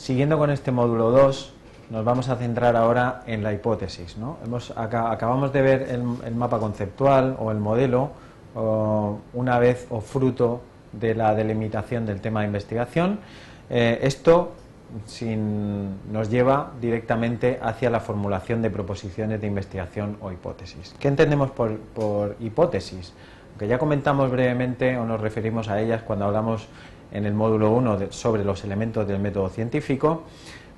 siguiendo con este módulo 2, nos vamos a centrar ahora en la hipótesis, ¿no? Acabamos de ver el mapa conceptual o el modelo, una vez o fruto de la delimitación del tema de investigación. Esto nos lleva directamente hacia la formulación de proposiciones de investigación o hipótesis. ¿Qué entendemos por hipótesis? Aunque ya comentamos brevemente o nos referimos a ellas cuando hablamos en el módulo 1 sobre los elementos del método científico,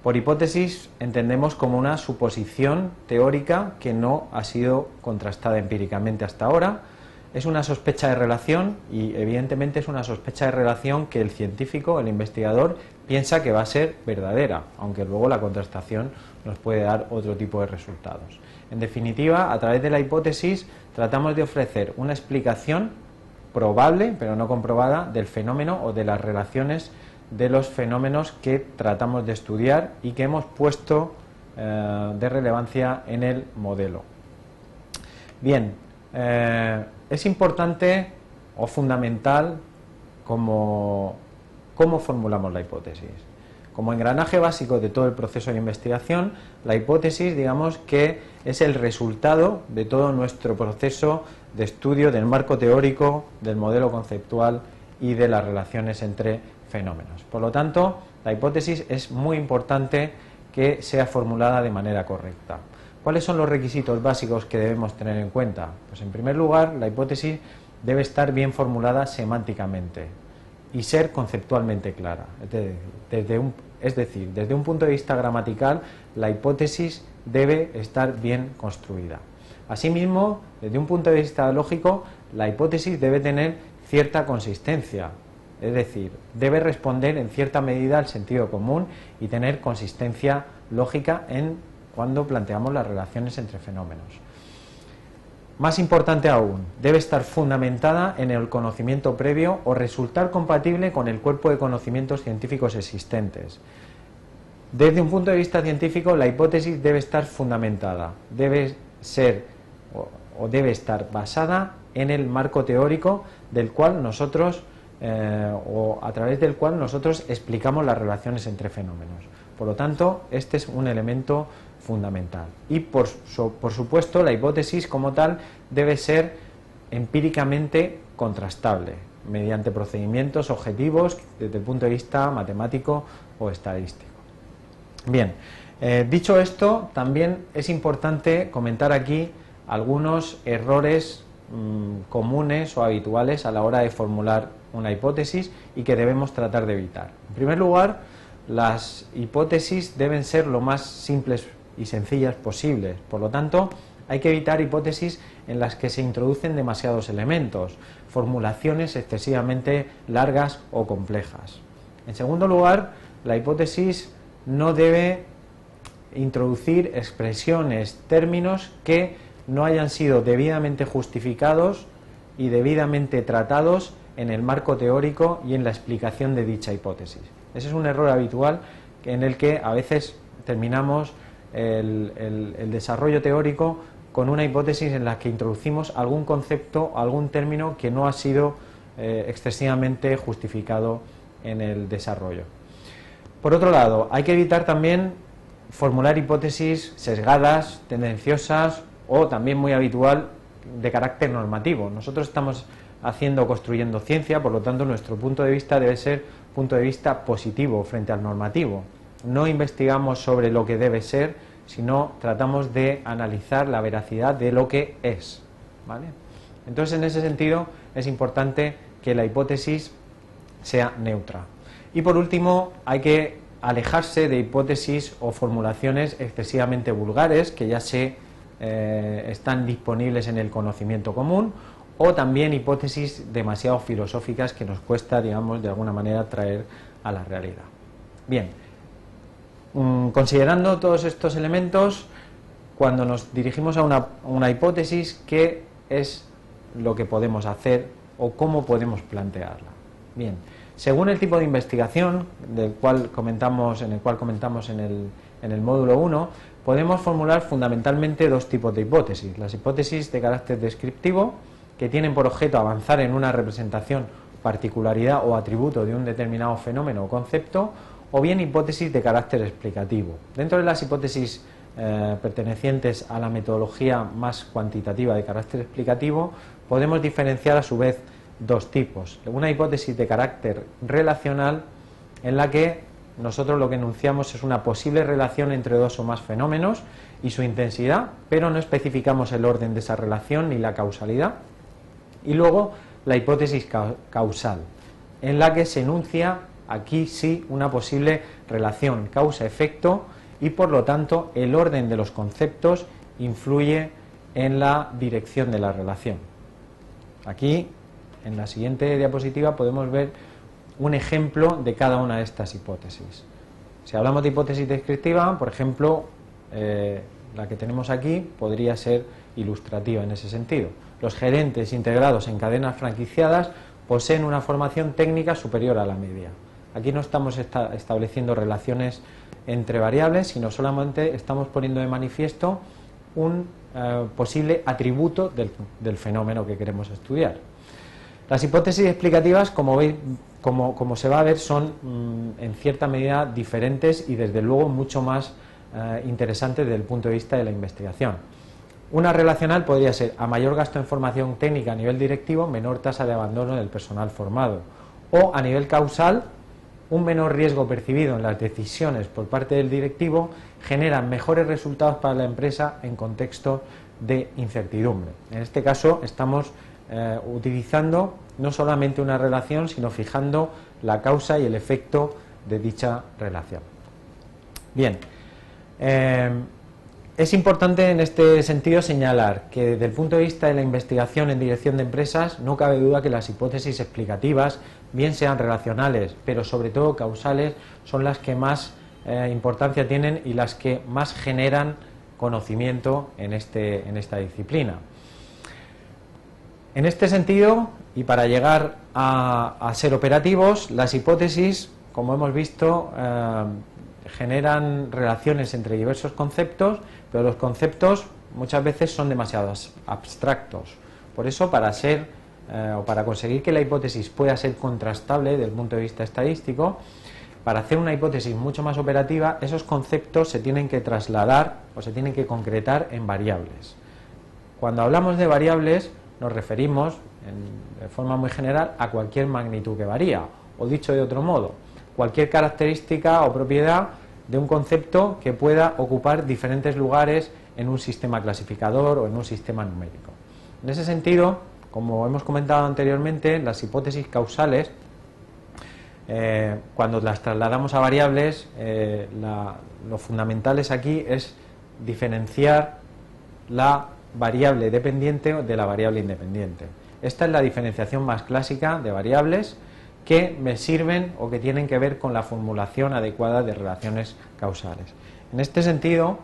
por hipótesis entendemos como una suposición teórica que no ha sido contrastada empíricamente hasta ahora. Es una sospecha de relación y evidentemente es una sospecha de relación que el científico, el investigador, piensa que va a ser verdadera, aunque luego la contrastación nos puede dar otro tipo de resultados. En definitiva, a través de la hipótesis tratamos de ofrecer una explicación probable, pero no comprobada, del fenómeno o de las relaciones de los fenómenos que tratamos de estudiar y que hemos puesto de relevancia en el modelo. Bien, es importante o fundamental cómo formulamos la hipótesis. Como engranaje básico de todo el proceso de investigación, la hipótesis, digamos que es el resultado de todo nuestro proceso de estudio del marco teórico, del modelo conceptual y de las relaciones entre fenómenos. Por lo tanto, la hipótesis es muy importante que sea formulada de manera correcta. ¿Cuáles son los requisitos básicos que debemos tener en cuenta? Pues en primer lugar, la hipótesis debe estar bien formulada semánticamente y ser conceptualmente clara. Es decir, desde un punto de vista gramatical, la hipótesis debe estar bien construida. Asimismo, desde un punto de vista lógico, la hipótesis debe tener cierta consistencia, es decir, debe responder en cierta medida al sentido común y tener consistencia lógica cuando planteamos las relaciones entre fenómenos. Más importante aún, debe estar fundamentada en el conocimiento previo o resultar compatible con el cuerpo de conocimientos científicos existentes. Desde un punto de vista científico, la hipótesis debe estar fundamentada, debe ser o debe estar basada en el marco teórico del cual nosotros o a través del cual nosotros explicamos las relaciones entre fenómenos. Por lo tanto, este es un elemento fundamental. Y por supuesto, la hipótesis como tal debe ser empíricamente contrastable mediante procedimientos objetivos desde el punto de vista matemático o estadístico. Bien, dicho esto, también es importante comentar aquí algunos errores comunes o habituales a la hora de formular una hipótesis y que debemos tratar de evitar. En primer lugar, las hipótesis deben ser lo más simples y sencillas posibles. Por lo tanto, hay que evitar hipótesis en las que se introducen demasiados elementos, formulaciones excesivamente largas o complejas. En segundo lugar, la hipótesis no debe introducir expresiones, términos que no hayan sido debidamente justificados y debidamente tratados en el marco teórico y en la explicación de dicha hipótesis. Ese es un error habitual en el que a veces terminamos el desarrollo teórico con una hipótesis en la que introducimos algún concepto, algún término que no ha sido excesivamente justificado en el desarrollo. Por otro lado, hay que evitar también formular hipótesis sesgadas, tendenciosas o también muy habitual de carácter normativo. Nosotros estamos construyendo ciencia, por lo tanto nuestro punto de vista debe ser punto de vista positivo frente al normativo. No investigamos sobre lo que debe ser, sino tratamos de analizar la veracidad de lo que es, ¿vale? Entonces, en ese sentido, es importante que la hipótesis sea neutra. Y por último, hay que alejarse de hipótesis o formulaciones excesivamente vulgares que ya están disponibles en el conocimiento común, o también hipótesis demasiado filosóficas que nos cuesta, digamos, de alguna manera traer a la realidad. Bien, considerando todos estos elementos, cuando nos dirigimos a una hipótesis, ¿qué es lo que podemos hacer o cómo podemos plantearla? Bien, según el tipo de investigación en el cual comentamos en el módulo 1, podemos formular fundamentalmente dos tipos de hipótesis: las hipótesis de carácter descriptivo, que tienen por objeto avanzar en una representación, particularidad o atributo de un determinado fenómeno o concepto, o bien hipótesis de carácter explicativo. Dentro de las hipótesis pertenecientes a la metodología más cuantitativa de carácter explicativo, podemos diferenciar a su vez dos tipos. Una hipótesis de carácter relacional, en la que nosotros lo que enunciamos es una posible relación entre dos o más fenómenos y su intensidad, pero no especificamos el orden de esa relación ni la causalidad. Y luego la hipótesis causal, en la que se enuncia aquí sí una posible relación causa-efecto, y por lo tanto el orden de los conceptos influye en la dirección de la relación. Aquí, en la siguiente diapositiva, podemos ver un ejemplo de cada una de estas hipótesis. Si hablamos de hipótesis descriptiva, por ejemplo, la que tenemos aquí podría ser ilustrativa en ese sentido. Los gerentes integrados en cadenas franquiciadas poseen una formación técnica superior a la media. Aquí no estamos estableciendo relaciones entre variables, sino solamente estamos poniendo de manifiesto un posible atributo del fenómeno que queremos estudiar. Las hipótesis explicativas, como se va a ver, son en cierta medida diferentes y desde luego mucho más interesantes desde el punto de vista de la investigación. Una relacional podría ser: a mayor gasto en formación técnica a nivel directivo, menor tasa de abandono del personal formado. O a nivel causal, un menor riesgo percibido en las decisiones por parte del directivo genera mejores resultados para la empresa en contexto de incertidumbre. En este caso estamos utilizando no solamente una relación, sino fijando la causa y el efecto de dicha relación. Bien, es importante en este sentido señalar que desde el punto de vista de la investigación en dirección de empresas no cabe duda que las hipótesis explicativas, bien sean relacionales, pero sobre todo causales, son las que más importancia tienen y las que más generan conocimiento en esta disciplina. En este sentido, y para llegar a ser operativos, las hipótesis, como hemos visto, generan relaciones entre diversos conceptos, pero los conceptos muchas veces son demasiado abstractos. Por eso, para conseguir que la hipótesis pueda ser contrastable desde el punto de vista estadístico, para hacer una hipótesis mucho más operativa, esos conceptos se tienen que trasladar o se tienen que concretar en variables. Cuando hablamos de variables, nos referimos, de forma muy general, a cualquier magnitud que varía, o dicho de otro modo, cualquier característica o propiedad de un concepto que pueda ocupar diferentes lugares en un sistema clasificador o en un sistema numérico. En ese sentido, como hemos comentado anteriormente, las hipótesis causales, cuando las trasladamos a variables, lo fundamental aquí es diferenciar la variable dependiente de la variable independiente. Esta es la diferenciación más clásica de variables que me sirven o que tienen que ver con la formulación adecuada de relaciones causales. En este sentido,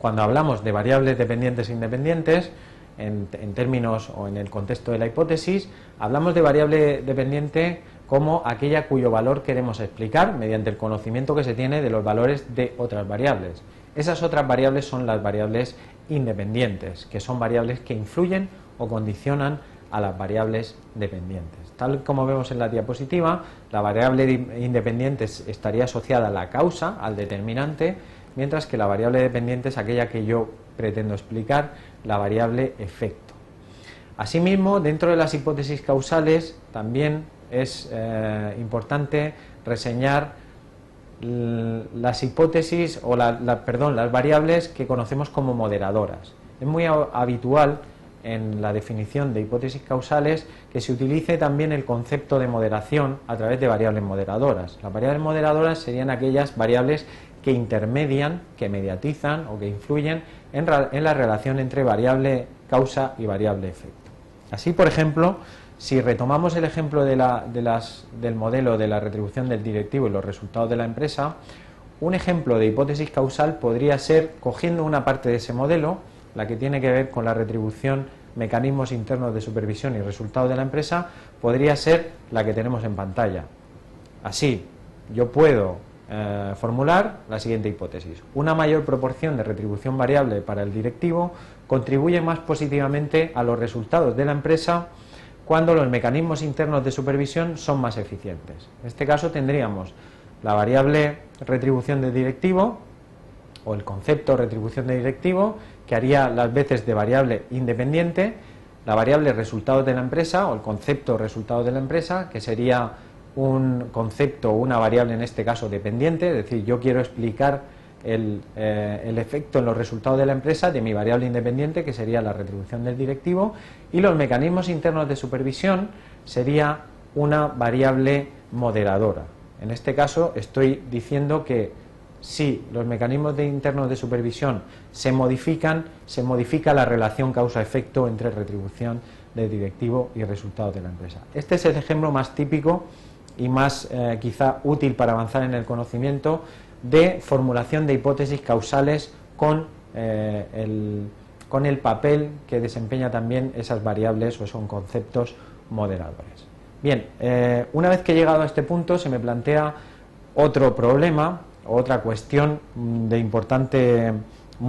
cuando hablamos de variables dependientes e independientes, en términos o en el contexto de la hipótesis, hablamos de variable dependiente como aquella cuyo valor queremos explicar mediante el conocimiento que se tiene de los valores de otras variables. Esas otras variables son las variables independientes, que son variables que influyen o condicionan a las variables dependientes. Tal como vemos en la diapositiva, la variable independiente estaría asociada a la causa, al determinante, mientras que la variable dependiente es aquella que yo pretendo explicar, la variable efecto. Asimismo, dentro de las hipótesis causales también es importante reseñar las hipótesis o las variables que conocemos como moderadoras. Es muy habitual en la definición de hipótesis causales que se utilice también el concepto de moderación a través de variables moderadoras. Las variables moderadoras serían aquellas variables que intermedian, que mediatizan o que influyen en la relación entre variable causa y variable efecto. Así, por ejemplo, si retomamos el ejemplo del modelo de la retribución del directivo y los resultados de la empresa, un ejemplo de hipótesis causal podría ser, cogiendo una parte de ese modelo, la que tiene que ver con la retribución, mecanismos internos de supervisión y resultados de la empresa, podría ser la que tenemos en pantalla. Así, yo puedo formular la siguiente hipótesis: una mayor proporción de retribución variable para el directivo contribuye más positivamente a los resultados de la empresa cuando los mecanismos internos de supervisión son más eficientes. En este caso tendríamos la variable retribución de directivo o el concepto retribución de directivo, que haría las veces de variable independiente, la variable resultados de la empresa o el concepto resultados de la empresa, que sería un concepto o una variable en este caso dependiente, es decir, yo quiero explicar el efecto en los resultados de la empresa de mi variable independiente, que sería la retribución del directivo, y los mecanismos internos de supervisión sería una variable moderadora. En este caso estoy diciendo que si los mecanismos internos de supervisión se modifican, se modifica la relación causa-efecto entre retribución del directivo y resultados de la empresa. Este es el ejemplo más típico y más quizá útil para avanzar en el conocimiento de formulación de hipótesis causales con el papel que desempeña también esas variables o son conceptos moderadores. Bien, una vez que he llegado a este punto se me plantea otro problema, otra cuestión muy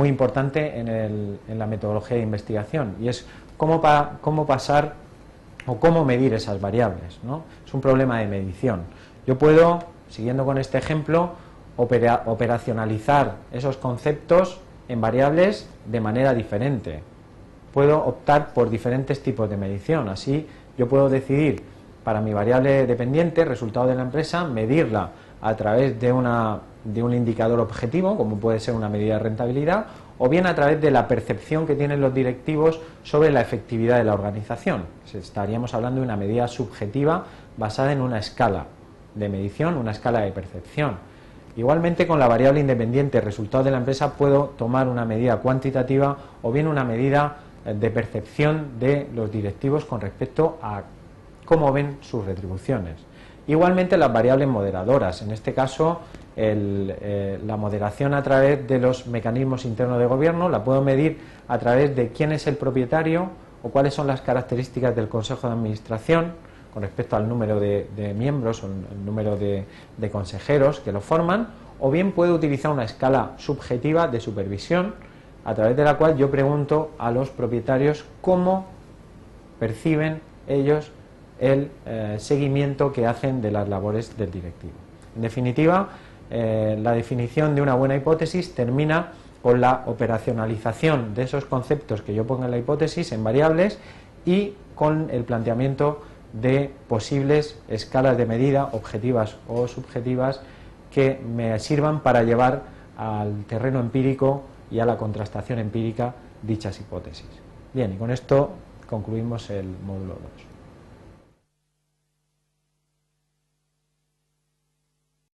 importante en la metodología de investigación, y es cómo pasar o cómo medir esas variables, ¿no? Es un problema de medición. Yo puedo, siguiendo con este ejemplo, operacionalizar esos conceptos en variables de manera diferente. Puedo optar por diferentes tipos de medición. Así yo puedo decidir para mi variable dependiente, resultado de la empresa, medirla a través de un indicador objetivo, como puede ser una medida de rentabilidad, o bien a través de la percepción que tienen los directivos sobre la efectividad de la organización. Estaríamos hablando de una medida subjetiva basada en una escala de medición, una escala de percepción. Igualmente, con la variable independiente resultado de la empresa puedo tomar una medida cuantitativa o bien una medida de percepción de los directivos con respecto a cómo ven sus retribuciones. Igualmente las variables moderadoras, en este caso la moderación a través de los mecanismos internos de gobierno la puedo medir a través de quién es el propietario o cuáles son las características del Consejo de Administración con respecto al número de miembros o el número de consejeros que lo forman, o bien puedo utilizar una escala subjetiva de supervisión a través de la cual yo pregunto a los propietarios cómo perciben ellos el seguimiento que hacen de las labores del directivo. En definitiva, la definición de una buena hipótesis termina con la operacionalización de esos conceptos que yo ponga en la hipótesis en variables y con el planteamiento de posibles escalas de medida objetivas o subjetivas que me sirvan para llevar al terreno empírico y a la contrastación empírica dichas hipótesis. Bien, y con esto concluimos el módulo 2.